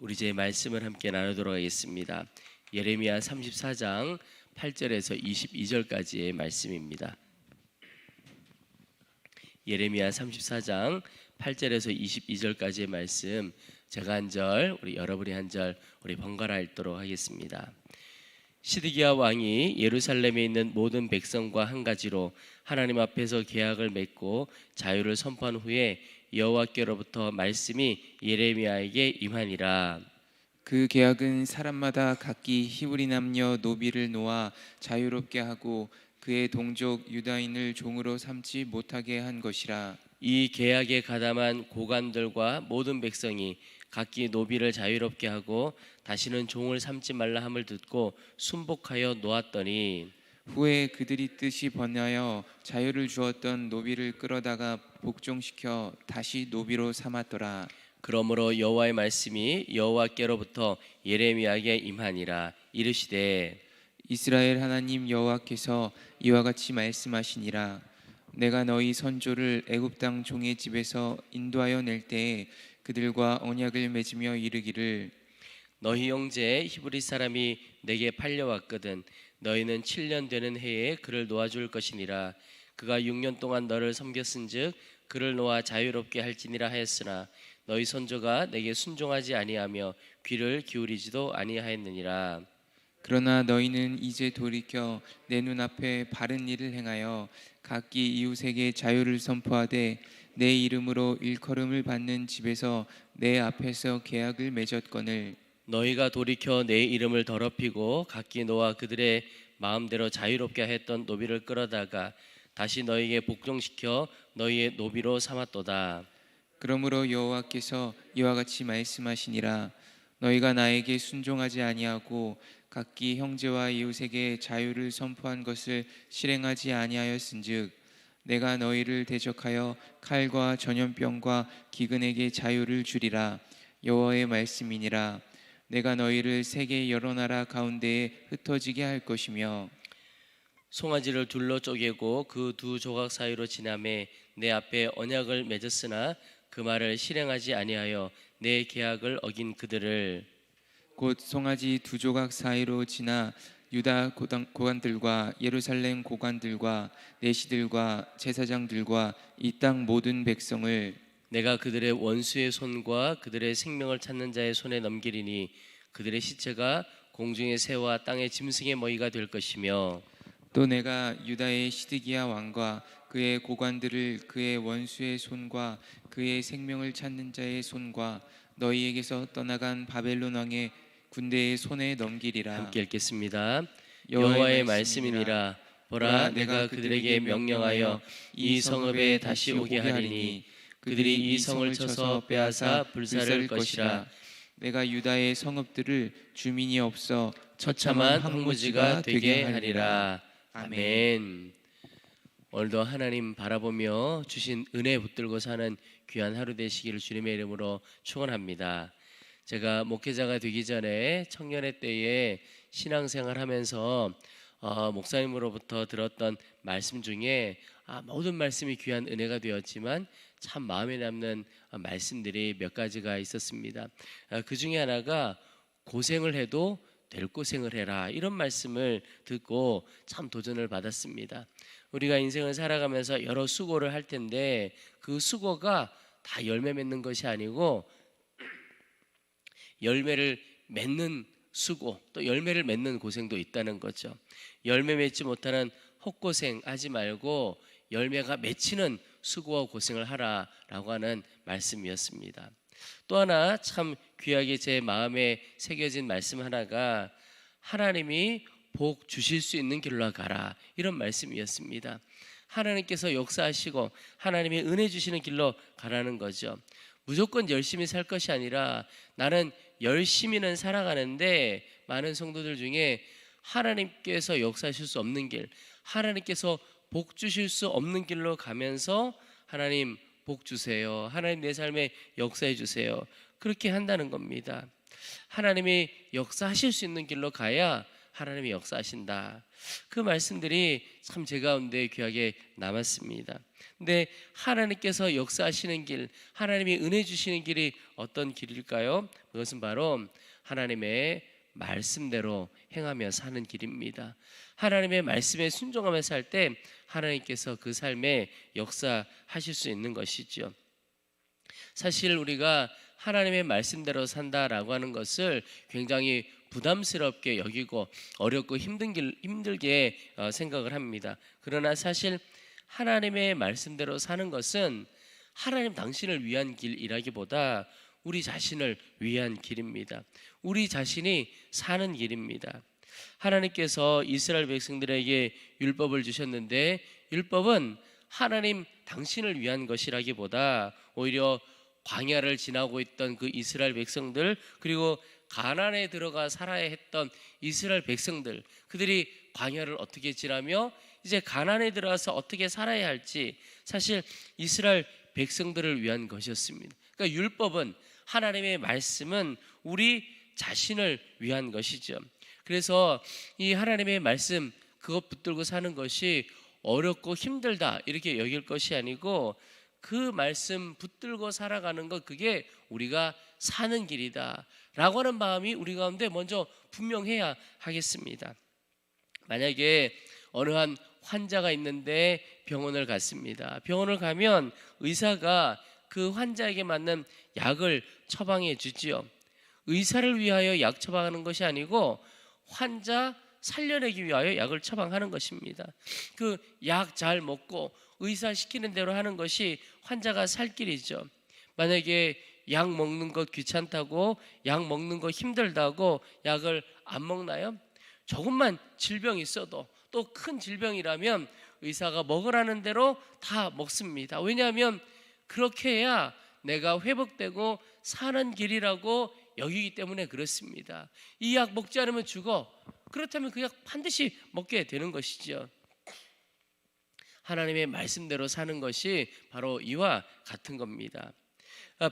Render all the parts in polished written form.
우리 이제 말씀을 함께 나누도록 하겠습니다. 예레미야 34장 8절에서 22절까지의 말씀입니다. 예레미야 34장 8절에서 22절까지의 말씀, 제가 한 절, 우리 여러분이 한 절, 우리 번갈아 읽도록 하겠습니다. 시드기야 왕이 예루살렘에 있는 모든 백성과 한 가지로 하나님 앞에서 계약을 맺고 자유를 선포한 후에 여호와께로부터 말씀이 예레미야에게 임하니라. 그 계약은 사람마다 각기 히브리 남녀 노비를 놓아 자유롭게 하고 그의 동족 유다인을 종으로 삼지 못하게 한 것이라. 이 계약에 가담한 고관들과 모든 백성이 각기 노비를 자유롭게 하고 다시는 종을 삼지 말라 함을 듣고 순복하여 놓았더니 후에 그들이 뜻이 번하여 자유를 주었던 노비를 끌어다가 복종시켜 다시 노비로 삼았더라. 그러므로 여호와의 말씀이 여호와께로부터 예레미야에게 임하니라. 이르시되 이스라엘 하나님 여호와께서 이와 같이 말씀하시니라. 내가 너희 선조를 애굽 땅 종의 집에서 인도하여 낼 때에 그들과 언약을 맺으며 이르기를, 너희 형제 히브리 사람이 내게 팔려왔거든 너희는 7년 되는 해에 그를 놓아줄 것이니라. 그가 6년 동안 너를 섬겼은즉 그를 놓아 자유롭게 할지니라 하였으나 너희 선조가 내게 순종하지 아니하며 귀를 기울이지도 아니하였느니라. 그러나 너희는 이제 돌이켜 내 눈앞에 바른 일을 행하여 각기 이웃에게 자유를 선포하되 내 이름으로 일컬음을 받는 집에서 내 앞에서 계약을 맺었거늘, 너희가 돌이켜 내 이름을 더럽히고 각기 너와 그들의 마음대로 자유롭게 했던 노비를 끌어다가 다시 너희에게 복종시켜 너희의 노비로 삼았도다. 그러므로 여호와께서 이와 같이 말씀하시니라. 너희가 나에게 순종하지 아니하고 각기 형제와 이웃에게 자유를 선포한 것을 실행하지 아니하였은즉 내가 너희를 대적하여 칼과 전염병과 기근에게 자유를 주리라. 여호와의 말씀이니라. 내가 너희를 세계 여러 나라 가운데에 흩어지게 할 것이며 송아지를 둘로 쪼개고 그 두 조각 사이로 지나매 내 앞에 언약을 맺었으나 그 말을 실행하지 아니하여 내 계약을 어긴 그들을 곧 송아지 두 조각 사이로 지나 유다 고관들과 예루살렘 고관들과 내시들과 제사장들과 이 땅 모든 백성을 내가 그들의 원수의 손과 그들의 생명을 찾는 자의 손에 넘기리니 그들의 시체가 공중의 새와 땅의 짐승의 먹이가 될 것이며 또 내가 유다의 시드기야 왕과 그의 고관들을 그의 원수의 손과 그의 생명을 찾는 자의 손과 너희에게서 떠나간 바벨론 왕의 군대의 손에 넘기리라. 함께 읽겠습니다. 여호와의 말씀이니라. 보라, 내가 그들에게 명령하여 이 성읍에 다시 오게 하리니 그들이 이 성을 쳐서 빼앗아 불사를 것이라. 내가 유다의 성읍들을 주민이 없어 처참한 황무지가 되게 하리라. 아멘. 오늘도 하나님 바라보며 주신 은혜 붙들고 사는 귀한 하루 되시기를 주님의 이름으로 축원합니다. 제가 목회자가 되기 전에 청년의 때에 신앙생활 하면서 목사님으로부터 들었던 말씀 중에 모든 말씀이 귀한 은혜가 되었지만 참 마음에 남는 말씀들이 몇 가지가 있었습니다. 그 중에 하나가 고생을 해도 될 고생을 해라, 이런 말씀을 듣고 참 도전을 받았습니다. 우리가 인생을 살아가면서 여러 수고를 할 텐데 그 수고가 다 열매 맺는 것이 아니고 열매를 맺는 수고, 또 열매를 맺는 고생도 있다는 거죠. 열매 맺지 못하는 헛고생 하지 말고 열매가 맺히는 수고와 고생을 하라라고 하는 말씀이었습니다. 또 하나 참 귀하게 제 마음에 새겨진 말씀 하나가 하나님이 복 주실 수 있는 길로 가라, 이런 말씀이었습니다. 하나님께서 역사하시고 하나님이 은혜 주시는 길로 가라는 거죠. 무조건 열심히 살 것이 아니라 나는 열심히는 살아가는데 많은 성도들 중에 하나님께서 역사하실 수 없는 길, 하나님께서 복 주실 수 없는 길로 가면서 하나님 복 주세요, 하나님 내 삶에 역사해 주세요, 그렇게 한다는 겁니다. 하나님이 역사하실 수 있는 길로 가야 하나님이 역사하신다. 그 말씀들이 참 제 가운데 귀하게 남았습니다. 근데 하나님께서 역사하시는 길, 하나님이 은혜 주시는 길이 어떤 길일까요? 그것은 바로 하나님의 말씀대로 행하며 사는 길입니다. 하나님의 말씀에 순종하며 살 때 하나님께서 그 삶에 역사하실 수 있는 것이죠. 사실 우리가 하나님의 말씀대로 산다라고 하는 것을 굉장히 부담스럽게 여기고 어렵고 힘들게 생각을 합니다. 그러나 사실 하나님의 말씀대로 사는 것은 하나님 당신을 위한 길이라기보다 우리 자신을 위한 길입니다. 우리 자신이 사는 길입니다. 하나님께서 이스라엘 백성들에게 율법을 주셨는데 율법은 하나님 당신을 위한 것이라기보다 오히려 광야를 지나고 있던 그 이스라엘 백성들, 그리고 가나안에 들어가 살아야 했던 이스라엘 백성들, 그들이 광야를 어떻게 지나며 이제 가나안에 들어가서 어떻게 살아야 할지 사실 이스라엘 백성들을 위한 것이었습니다. 그러니까 율법은, 하나님의 말씀은 우리 자신을 위한 것이죠. 그래서 이 하나님의 말씀, 그것 붙들고 사는 것이 어렵고 힘들다 이렇게 여길 것이 아니고, 그 말씀 붙들고 살아가는 것, 그게 우리가 사는 길이다 라고 하는 마음이 우리 가운데 먼저 분명해야 하겠습니다. 만약에 어느 한 환자가 있는데 병원을 갔습니다. 병원을 가면 의사가 그 환자에게 맞는 약을 처방해 주지요. 의사를 위하여 약 처방하는 것이 아니고 환자 살려내기 위하여 약을 처방하는 것입니다. 그 약 잘 먹고 의사 시키는 대로 하는 것이 환자가 살 길이죠. 만약에 약 먹는 것 귀찮다고, 약 먹는 거 힘들다고 약을 안 먹나요? 조금만 질병이 있어도, 또 큰 질병이라면 의사가 먹으라는 대로 다 먹습니다. 왜냐하면 그렇게 해야 내가 회복되고 사는 길이라고 여기기 때문에 그렇습니다. 이 약 먹지 않으면 죽어. 그렇다면 그 약 반드시 먹게 되는 것이죠. 하나님의 말씀대로 사는 것이 바로 이와 같은 겁니다.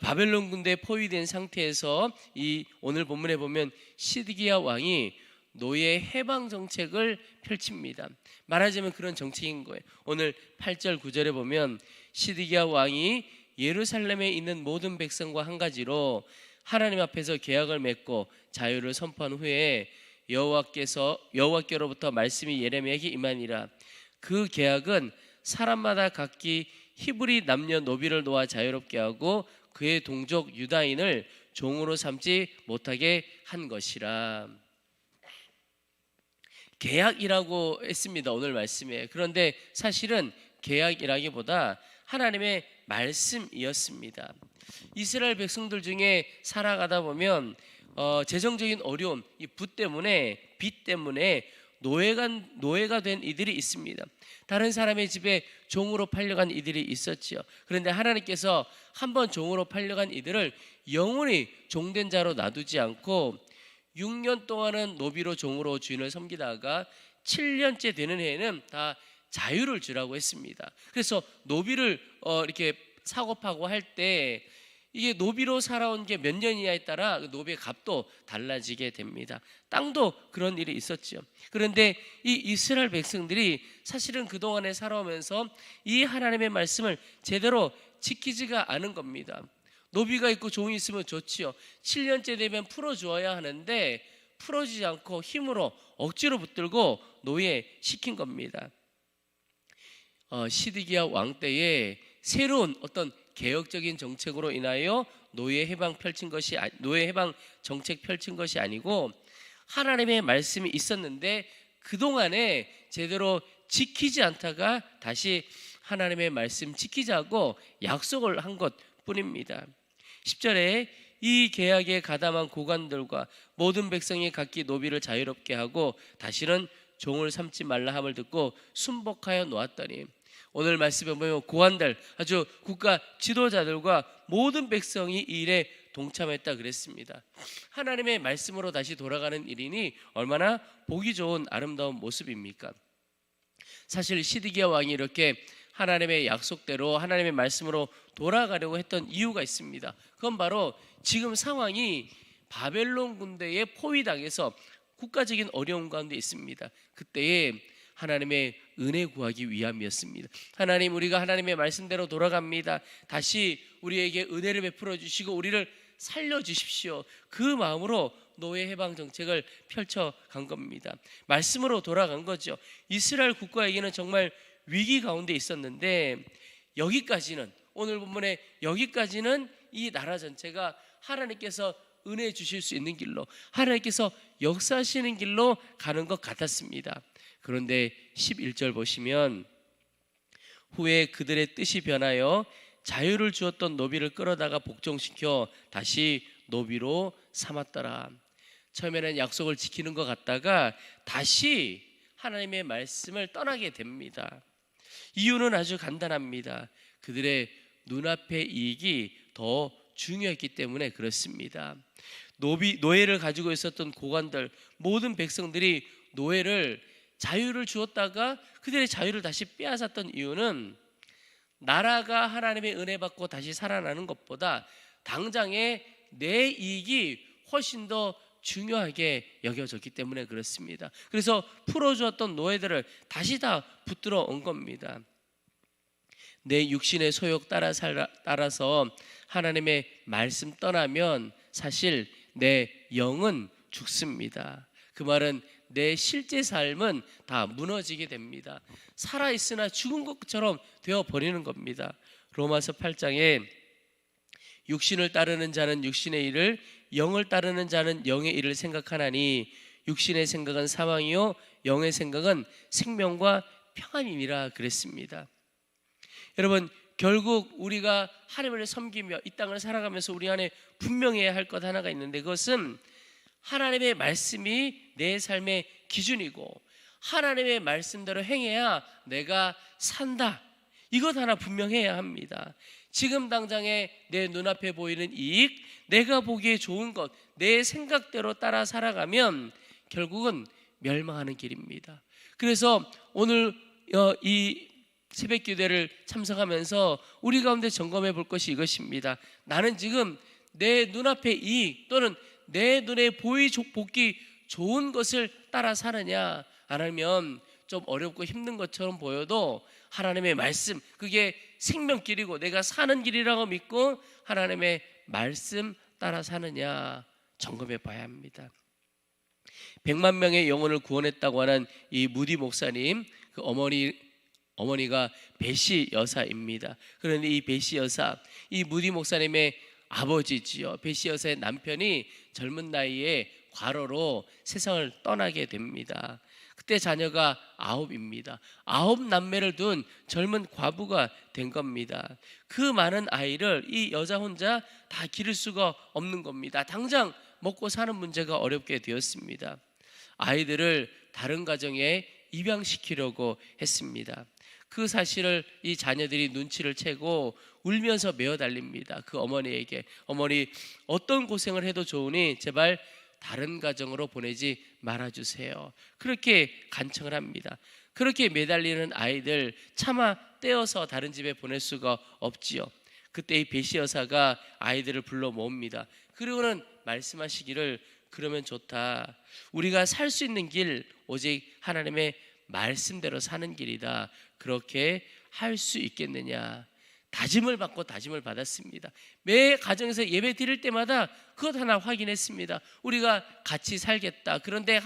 바벨론 군대에 포위된 상태에서 이 오늘 본문에 보면 시드기야 왕이 노예 해방 정책을 펼칩니다. 말하자면 그런 정책인 거예요. 오늘 8절 9절에 보면 시드기야 왕이 예루살렘에 있는 모든 백성과 한 가지로 하나님 앞에서 계약을 맺고 자유를 선포한 후에 여호와께로부터 말씀이 예레미야에게 임하니라. 그 계약은 사람마다 각기 히브리 남녀 노비를 놓아 자유롭게 하고 그의 동족 유다인을 종으로 삼지 못하게 한 것이라. 계약이라고 했습니다, 오늘 말씀에. 그런데 사실은 계약이라기보다 하나님의 말씀이었습니다. 이스라엘 백성들 중에 살아가다 보면 재정적인 어려움, 이 빚 때문에 노예가 된 이들이 있습니다. 다른 사람의 집에 종으로 팔려간 이들이 있었지요. 그런데 하나님께서 한번 종으로 팔려간 이들을 영원히 종된 자로 놔두지 않고 6년 동안은 노비로 종으로 주인을 섬기다가 7년째 되는 해에는 다 자유를 주라고 했습니다. 그래서 노비를 이렇게 사고 파고 할 때 이게 노비로 살아온 게 몇 년이냐에 따라 노비의 값도 달라지게 됩니다. 땅도 그런 일이 있었죠. 그런데 이 이스라엘 백성들이 사실은 그동안에 살아오면서 이 하나님의 말씀을 제대로 지키지가 않은 겁니다. 노비가 있고 종이 있으면 좋지요. 7년째 되면 풀어주어야 하는데 풀어주지 않고 힘으로 억지로 붙들고 노예시킨 겁니다. 시드기야 왕 때에 새로운 어떤 개혁적인 정책으로 인하여 노예 해방 정책 펼친 것이 아니고 하나님의 말씀이 있었는데 그동안에 제대로 지키지 않다가 다시 하나님의 말씀 지키자고 약속을 한 것뿐입니다. 10절에 이 계약에 가담한 고관들과 모든 백성이 각기 노비를 자유롭게 하고 다시는 종을 삼지 말라 함을 듣고 순복하여 놓았더니, 오늘 말씀에 보면 고관들, 아주 국가 지도자들과 모든 백성이 이 일에 동참했다 그랬습니다. 하나님의 말씀으로 다시 돌아가는 일이니 얼마나 보기 좋은 아름다운 모습입니까? 사실 시드기야 왕이 이렇게 하나님의 약속대로 하나님의 말씀으로 돌아가려고 했던 이유가 있습니다. 그건 바로 지금 상황이 바벨론 군대에 포위당해서 국가적인 어려움 가운데 있습니다. 그때에 하나님의 은혜 구하기 위함이었습니다. 하나님, 우리가 하나님의 말씀대로 돌아갑니다. 다시 우리에게 은혜를 베풀어 주시고 우리를 살려주십시오. 그 마음으로 노예 해방 정책을 펼쳐간 겁니다. 말씀으로 돌아간 거죠. 이스라엘 국가에게는 정말 위기 가운데 있었는데 여기까지는, 오늘 본문에 여기까지는 이 나라 전체가 하나님께서 은혜 주실 수 있는 길로, 하나님께서 역사하시는 길로 가는 것 같았습니다. 그런데 11절 보시면 후에 그들의 뜻이 변하여 자유를 주었던 노비를 끌어다가 복종시켜 다시 노비로 삼았더라. 처음에는 약속을 지키는 것 같다가 다시 하나님의 말씀을 떠나게 됩니다. 이유는 아주 간단합니다. 그들의 눈앞의 이익이 더 중요했기 때문에 그렇습니다. 노예를 가지고 있었던 고관들, 모든 백성들이 노예를, 자유를 주었다가 그들의 자유를 다시 빼앗았던 이유는 나라가 하나님의 은혜 받고 다시 살아나는 것보다 당장의 내 이익이 훨씬 더 중요하게 여겨졌기 때문에 그렇습니다. 그래서 풀어주었던 노예들을 다시 다 붙들어 온 겁니다. 내 육신의 소욕 따라서 하나님의 말씀 떠나면 사실 내 영은 죽습니다. 그 말은 내 실제 삶은 다 무너지게 됩니다. 살아있으나 죽은 것처럼 되어버리는 겁니다. 로마서 8장에 육신을 따르는 자는 육신의 일을, 영을 따르는 자는 영의 일을 생각하나니 육신의 생각은 사망이요 영의 생각은 생명과 평안이니라 그랬습니다. 여러분, 결국 우리가 하나님을 섬기며 이 땅을 살아가면서 우리 안에 분명해야 할 것 하나가 있는데, 그것은 하나님의 말씀이 내 삶의 기준이고 하나님의 말씀대로 행해야 내가 산다. 이것 하나 분명해야 합니다. 지금 당장에 내 눈앞에 보이는 이익, 내가 보기에 좋은 것, 내 생각대로 따라 살아가면 결국은 멸망하는 길입니다. 그래서 오늘 이 새벽 기도를 참석하면서 우리 가운데 점검해 볼 것이 이것입니다. 나는 지금 내 눈앞의 이익 또는 내 눈에 보기 좋은 것을 따라 사느냐, 아니면 좀 어렵고 힘든 것처럼 보여도 하나님의 말씀, 그게 생명길이고 내가 사는 길이라고 믿고 하나님의 말씀 따라 사느냐 점검해 봐야 합니다. 100만 명의 영혼을 구원했다고 하는 이 무디 목사님, 그 어머니가 베시 여사입니다. 그런데 이 베시 여사, 이 무디 목사님의 아버지지요. 베시 여사의 남편이 젊은 나이에 과로로 세상을 떠나게 됩니다. 그때 자녀가 9입니다. 9 남매를 둔 젊은 과부가 된 겁니다. 그 많은 아이를 이 여자 혼자 다 기를 수가 없는 겁니다. 당장 먹고 사는 문제가 어렵게 되었습니다. 아이들을 다른 가정에 입양시키려고 했습니다. 그 사실을 이 자녀들이 눈치를 채고 울면서 메어 달립니다. 그 어머니에게, 어머니 어떤 고생을 해도 좋으니 제발 다른 가정으로 보내지 말아주세요. 그렇게 간청을 합니다. 그렇게 매달리는 아이들 차마 떼어서 다른 집에 보낼 수가 없지요. 그때 이 베시 여사가 아이들을 불러 모읍니다. 그리고는 말씀하시기를, 그러면 좋다. 우리가 살 수 있는 길 오직 하나님의 말씀대로 사는 길이다. 그렇게 할 수 있겠느냐. 다짐을 받고 다짐을 받았습니다. 매 가정에서 예배 드릴 때마다 그것 하나 확인했습니다. 우리가 같이 살겠다. 그런데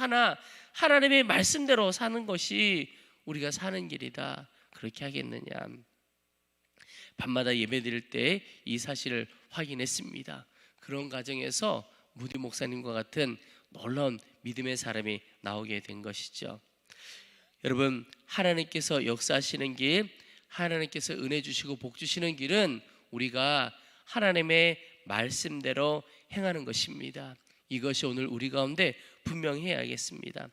하나님의 말씀대로 사는 것이 우리가 사는 길이다. 그렇게 하겠느냐. 밤마다 예배 드릴 때 이 사실을 확인했습니다. 그런 가정에서 무디 목사님과 같은 놀라운 믿음의 사람이 나오게 된 것이죠. 여러분, 하나님께서 역사하시는 길, 하나님께서 은혜 주시고 복 주시는 길은 우리가 하나님의 말씀대로 행하는 것입니다. 이것이 오늘 우리 가운데 분명히 해야겠습니다.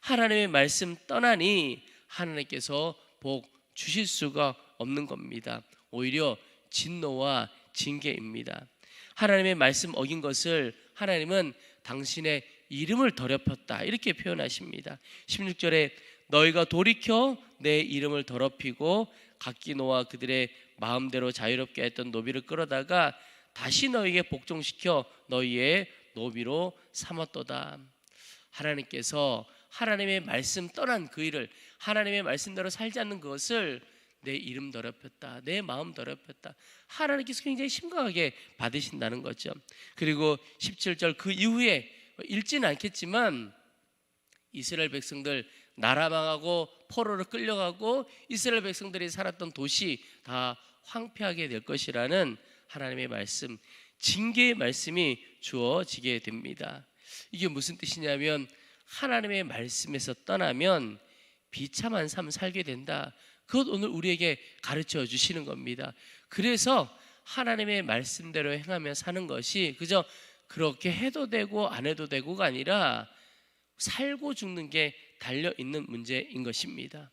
하나님의 말씀 떠나니 하나님께서 복 주실 수가 없는 겁니다. 오히려 진노와 징계입니다. 하나님의 말씀 어긴 것을 하나님은 당신의 이름을 더럽혔다 이렇게 표현하십니다. 16절에 너희가 돌이켜 내 이름을 더럽히고 각기 놓아 그들의 마음대로 자유롭게 했던 노비를 끌어다가 다시 너희에게 복종시켜 너희의 노비로 삼았도다. 하나님께서 하나님의 말씀 떠난 그 일을, 하나님의 말씀대로 살지 않는 그것을 내 이름 더럽혔다, 내 마음 더럽혔다, 하나님께서 굉장히 심각하게 받으신다는 거죠. 그리고 17절 그 이후에 읽지는 않겠지만 이스라엘 백성들 나라 망하고 포로로 끌려가고 이스라엘 백성들이 살았던 도시 다 황폐하게 될 것이라는 하나님의 말씀, 징계의 말씀이 주어지게 됩니다. 이게 무슨 뜻이냐면 하나님의 말씀에서 떠나면 비참한 삶 살게 된다. 그것 오늘 우리에게 가르쳐 주시는 겁니다. 그래서 하나님의 말씀대로 행하며 사는 것이 그저 그렇게 해도 되고 안 해도 되고가 아니라 살고 죽는 게 달려있는 문제인 것입니다.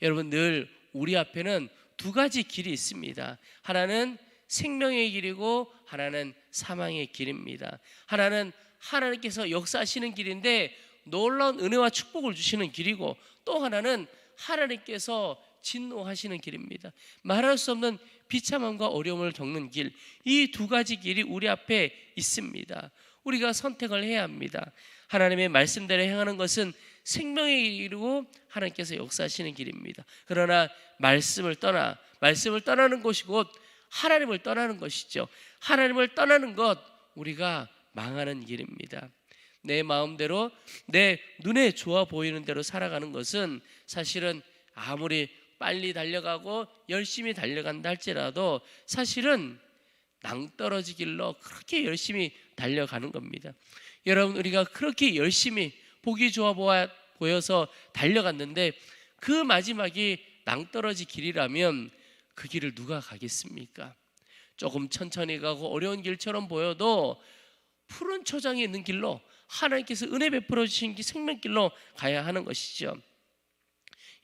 여러분, 늘 우리 앞에는 두 가지 길이 있습니다. 하나는 생명의 길이고 하나는 사망의 길입니다. 하나는 하나님께서 역사하시는 길인데 놀라운 은혜와 축복을 주시는 길이고, 또 하나는 하나님께서 진노하시는 길입니다. 말할 수 없는 비참함과 어려움을 겪는 길, 이 두 가지 길이 우리 앞에 있습니다. 우리가 선택을 해야 합니다. 하나님의 말씀대로 행하는 것은 생명의 길이고 하나님께서 역사하시는 길입니다. 그러나 말씀을 떠나는 것이 곧 하나님을 떠나는 것이죠. 하나님을 떠나는 것, 우리가 망하는 길입니다. 내 마음대로, 내 눈에 좋아 보이는 대로 살아가는 것은 사실은 아무리 빨리 달려가고 열심히 달려간다 할지라도 사실은 낭떠러지 길로 그렇게 열심히 달려가는 겁니다. 여러분, 우리가 그렇게 열심히 보기 좋아 보여서 달려갔는데 그 마지막이 낭떠러지 길이라면 그 길을 누가 가겠습니까? 조금 천천히 가고 어려운 길처럼 보여도 푸른 초장이 있는 길로, 하나님께서 은혜 베풀어 주신 생명길로 가야 하는 것이죠.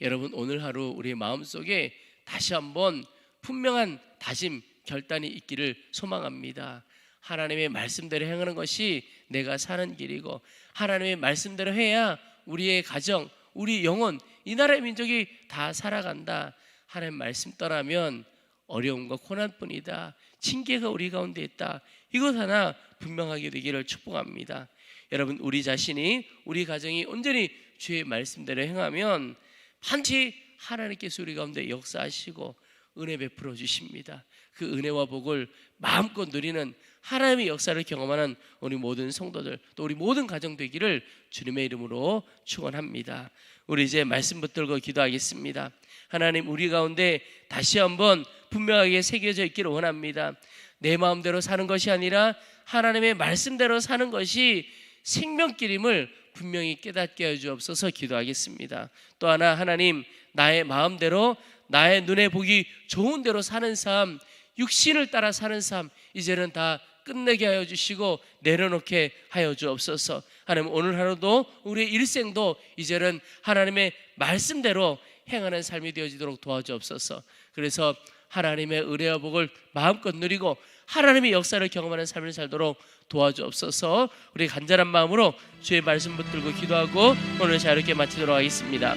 여러분, 오늘 하루 우리의 마음속에 다시 한번 분명한 다짐, 결단이 있기를 소망합니다. 하나님의 말씀대로 행하는 것이 내가 사는 길이고, 하나님의 말씀대로 해야 우리의 가정, 우리 영혼, 이 나라의 민족이 다 살아간다. 하나님 말씀 떠나면 어려움과 고난뿐이다, 징계가 우리 가운데 있다, 이것 하나 분명하게 되기를 축복합니다. 여러분, 우리 자신이, 우리 가정이 온전히 주의 말씀대로 행하면 반드시 하나님께서 우리 가운데 역사하시고 은혜 베풀어 주십니다. 그 은혜와 복을 마음껏 누리는 하나님의 역사를 경험하는 우리 모든 성도들, 또 우리 모든 가정 되기를 주님의 이름으로 축원합니다. 우리 이제 말씀 붙들고 기도하겠습니다. 하나님, 우리 가운데 다시 한번 분명하게 새겨져 있기를 원합니다. 내 마음대로 사는 것이 아니라 하나님의 말씀대로 사는 것이 생명길임을 분명히 깨닫게 해 주옵소서 기도하겠습니다. 또 하나, 하나님, 나의 마음대로, 나의 눈에 보기 좋은 대로 사는 삶, 육신을 따라 사는 삶, 이제는 다 끝내게 하여 주시고 내려놓게 하여 주옵소서. 하나님, 오늘 하루도 우리의 일생도 이제는 하나님의 말씀대로 행하는 삶이 되어지도록 도와주옵소서. 그래서 하나님의 은혜와 복을 마음껏 누리고 하나님의 역사를 경험하는 삶을 살도록 도와주옵소서. 우리 간절한 마음으로 주의 말씀 붙들고 기도하고 오늘 자유롭게 마치도록 하겠습니다.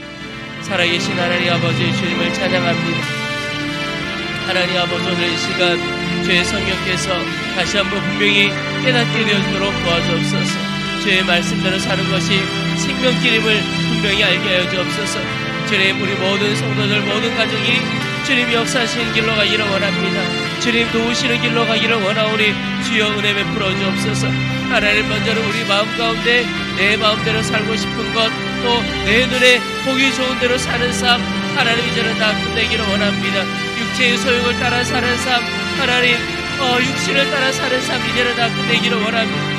살아계신 하나님 아버지, 주님을 찬양합니다. 하나님 아버지, 오늘 이 시간 주의 성령께서 다시 한번 분명히 깨닫게 되어지도록 도와주옵소서. 주의 말씀대로 사는 것이 생명길임을 분명히 알게 하여 주옵소서. 주님, 우리 모든 성도들, 모든 가정이 주님 역사하시는 길로 가기를 원합니다. 주님 도우시는 길로 가기를 원하오니 주여 은혜 베풀어 주옵소서. 하나님, 먼저는 우리 마음 가운데 내 마음대로 살고 싶은 것, 또 내 눈에 보기 좋은 대로 사는 삶, 하나님 이제는 다 끝내기를 원합니다. 육체의 소욕을 따라 사는 삶, 하나님 육신을 따라 사는 삶, 이제는 다 끝내기를 원합니다.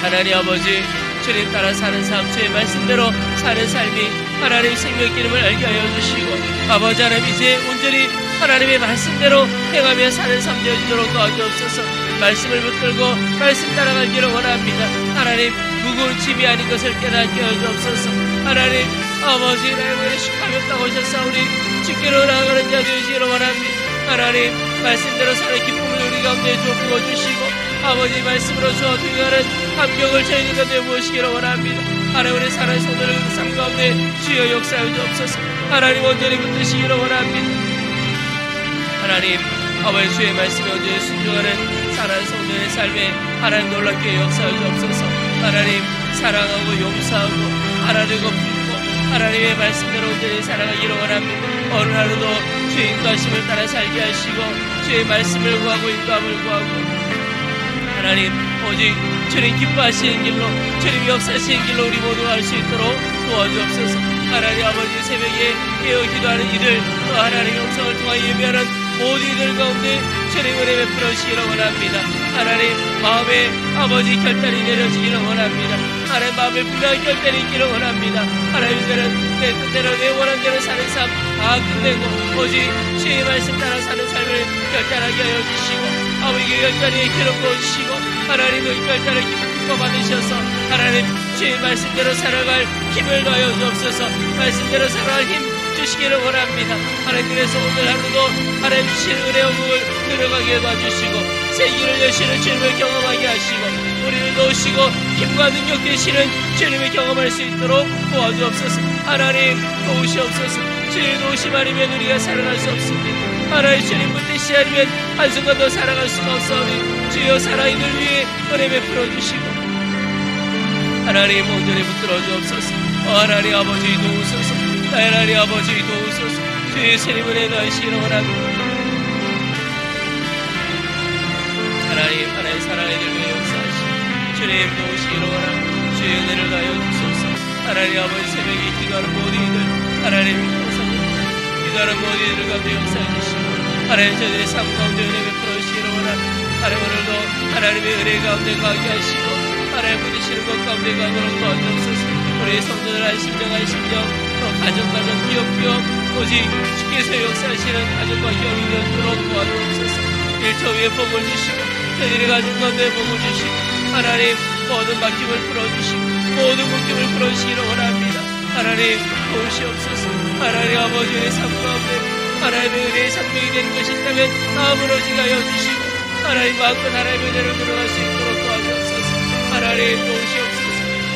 하나님 아버지, 주님 따라 사는 삶, 주의 말씀대로 사는 삶이 하나님의 생명길임을 알게 하여 주시고, 아버지 하나님, 이제 온전히 하나님의 말씀대로 행하며 사는 삶 되어지도록 도와주옵소서. 말씀을 붙들고 말씀 따라가기를 원합니다. 하나님, 무거운 짐이 아닌 것을 깨닫게 하여 주옵소서. 하나님 아버지, 나의 식감이 없다고 하셨사오니 주께로 나아가는 자 되시기를 원합니다. 하나님, 말씀대로 사는 기쁨을 우리 가운데 주어 주시고, 아버지 말씀으로 주어 등하는 감격을 저희 가운데 모으시기를 원합니다. 하나님, 우리 사는 성도들 삶 가운데 주여 역사하여 주옵소서. 하나님, 온전히 붙드시기를 원합니다. 하나님 아버지, 주의 말씀에 온전히 순종하는 사랑하는 성도의 삶에 하나님 놀랍게 역사하여 주옵소서. 하나님, 사랑하고 용서하고 하나님과 품고 하나님의 말씀대로 온전히 살아가기를 원합니다. 오늘 하루도 주의 인도하심을 따라 살게 하시고 주의 말씀을 구하고 인도함을 구하고 하나님 오직 주님 기뻐하시는 길로 주님 역사하시는 길로 우리 모두 갈 수 있도록 도와주옵소서. 하나님 아버지 새벽에 깨어 기도하는 이들 또 하나님 영성을 통하여 예배하는 모든 이들 가운데 주님 은혜 베풀어 주시기를 원합니다. 하나님 마음에 아버지 결단이 내려지기를 원합니다. 하나님 마음에 분명한 결단이 있기를 원합니다. 하나님 이제는 내 뜻대로 내 원한대로 사는 삶 끝내고 오직 주의 말씀 따라 사는 삶을 결단하게 하여 주시고 아버지의 결단에 기름 부어주시고 하나님 그 결단을 기쁨과 받으셔서 하나님 주의 말씀대로 살아갈 힘을 더하여 주옵소서. 말씀대로 살아갈 힘 주시기를 원합니다. 하나님 그래서 오늘 하루도 하나님 주신 은혜와 복을 누려가게 도와주시고 새 길을 여시는 주님을 경험하게 하시고 우리를 도우시고 힘과 능력 되시는 주님을 경험할 수 있도록 도와주옵소서. 하나님 도우시옵소서. 주의 도우심 아니면 우리가 살아갈 수 없습니다. 하나님 주님 뜻이 아니면 한순간도 살아갈 수가 없사오니 주여 살아있는 위에 은혜 베풀어 주시고 하나님 온전히 붙들어 주옵소서. 하나님 아버지 도우소서. 하나님 아버지 도우소서. 주의 세림 은혜 더하시기를 원합니다. 하나님 사랑의 들며 역사하시고 주님 도우시기를 원합니다. 주의 은혜를 더하여 주소서. 하나님 아버지 새벽에 기도하는 모든 이들 하나님 감사합니다. 기도하는 모든 이들 가운데 역사해 주시고 하나님 저희들의 삶 가운데 은혜 베풀어 주시기를 원합니다. 하나님 오늘도 하나님의 은혜 가운데 가게 하시고 하나님 부딪히는 것 가운데 가도록 도와주옵소서. 우리의 성도들 한심정 또 가정 기업 오직 주께서 역사하시는 가정과 기업이 되도록 도와주옵소서. 일터 위에 복을 주시고 저희들의 가정 가운데 복을 주시고 하나님 모든 막힘을 풀어주시고 모든 묶임을 풀어주시기를 원합니다. 하나님 도우시옵소서. 하나님 아버지의 삶 가운데 하나님의 은혜의 상명이 되는 것이 있다면 아무러지 하여 주시고 하나님 마음껏 하나님의 은혜를 들어갈 수 있도록 도와주옵소서. 하나님 도우시옵소서.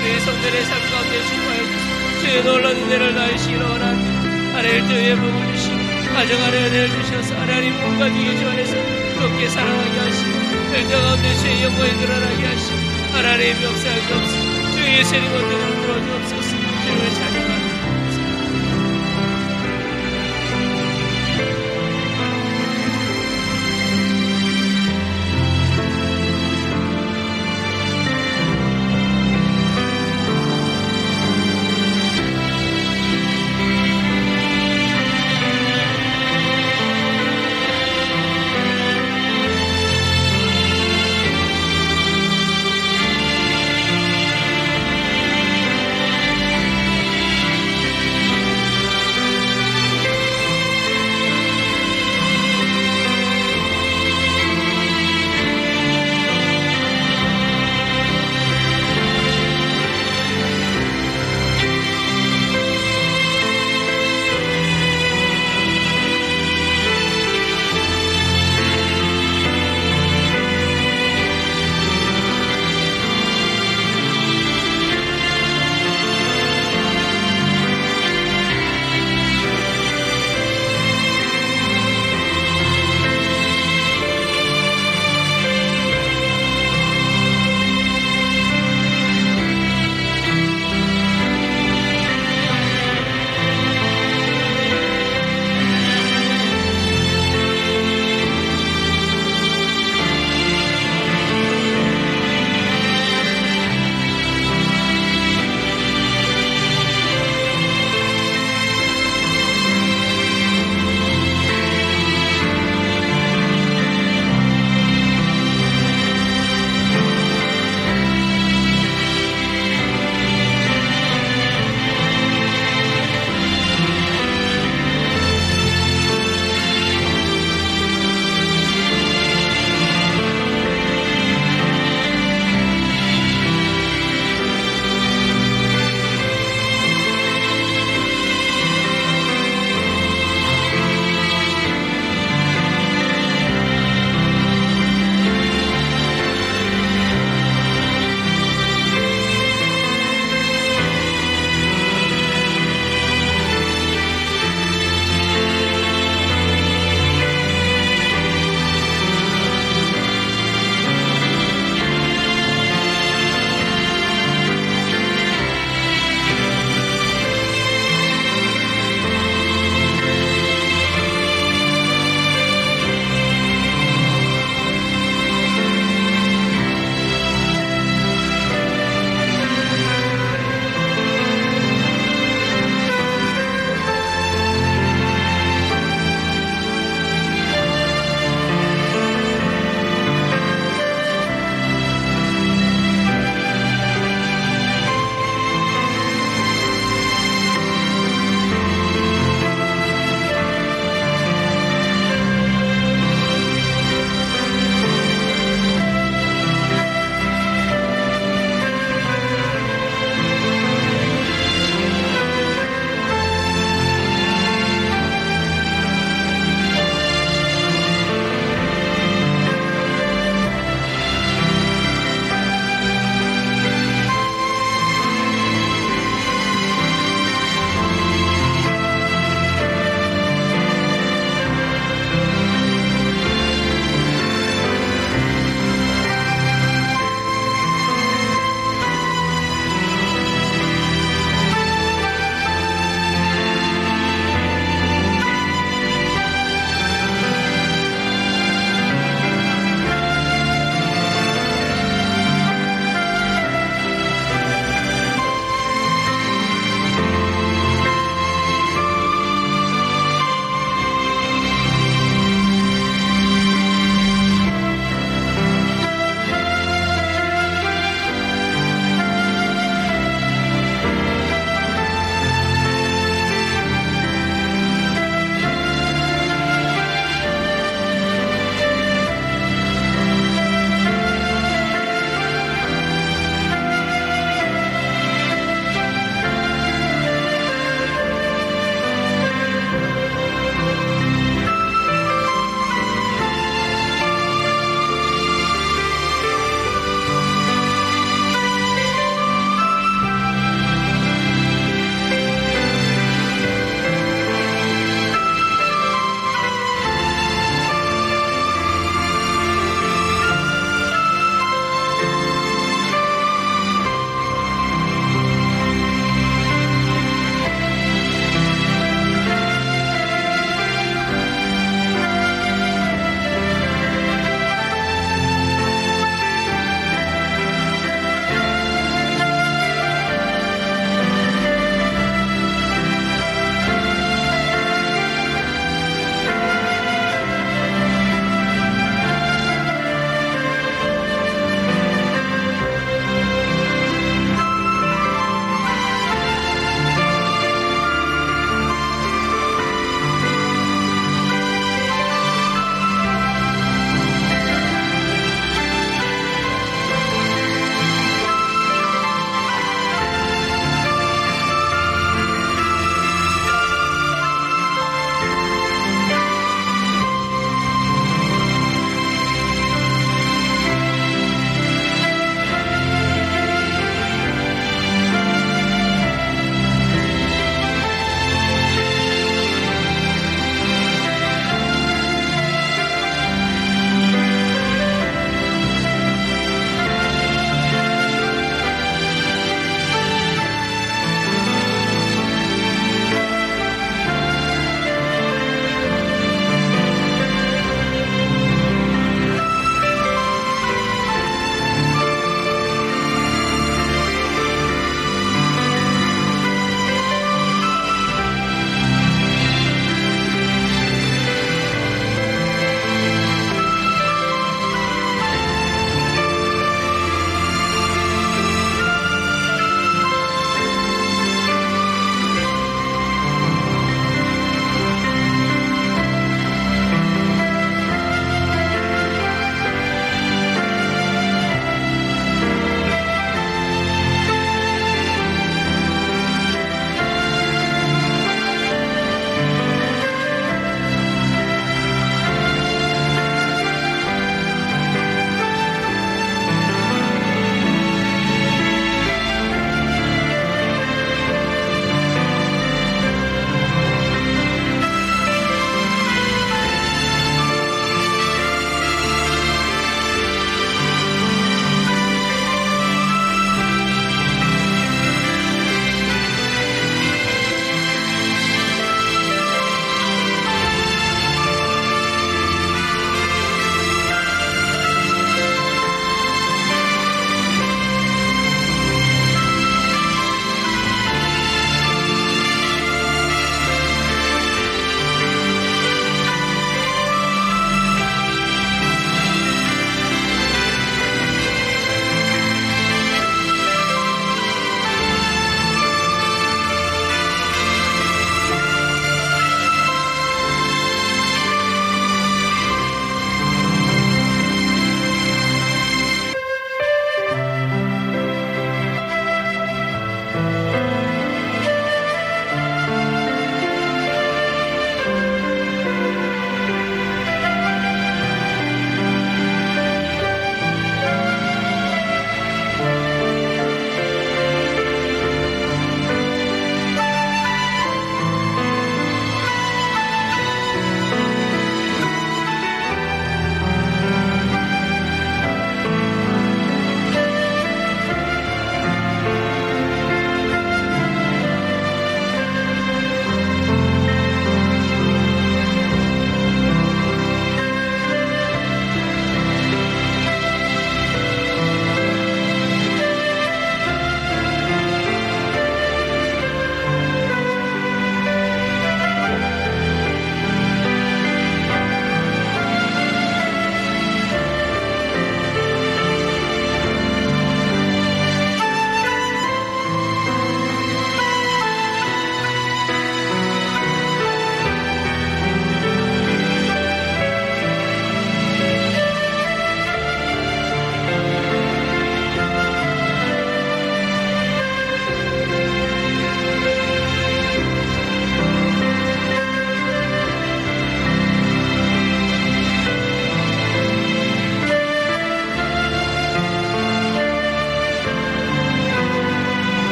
우리의 성전의 삶 가운데 축복하여 주시고 주의 놀라운 은혜를 다하시기를 원합니다. 하나님 주의 복을 주시고 가정 안에 은혜를 주셔서 하나님 온 가족의 주 안에서 그렇게 살아가게 하시고 열정 가운데 주의 영광이 드러나게 하시고 하나님 역사하여 주옵소서. 주의 예수님 원대로 들어주옵소서. 주님을 찬양합니다.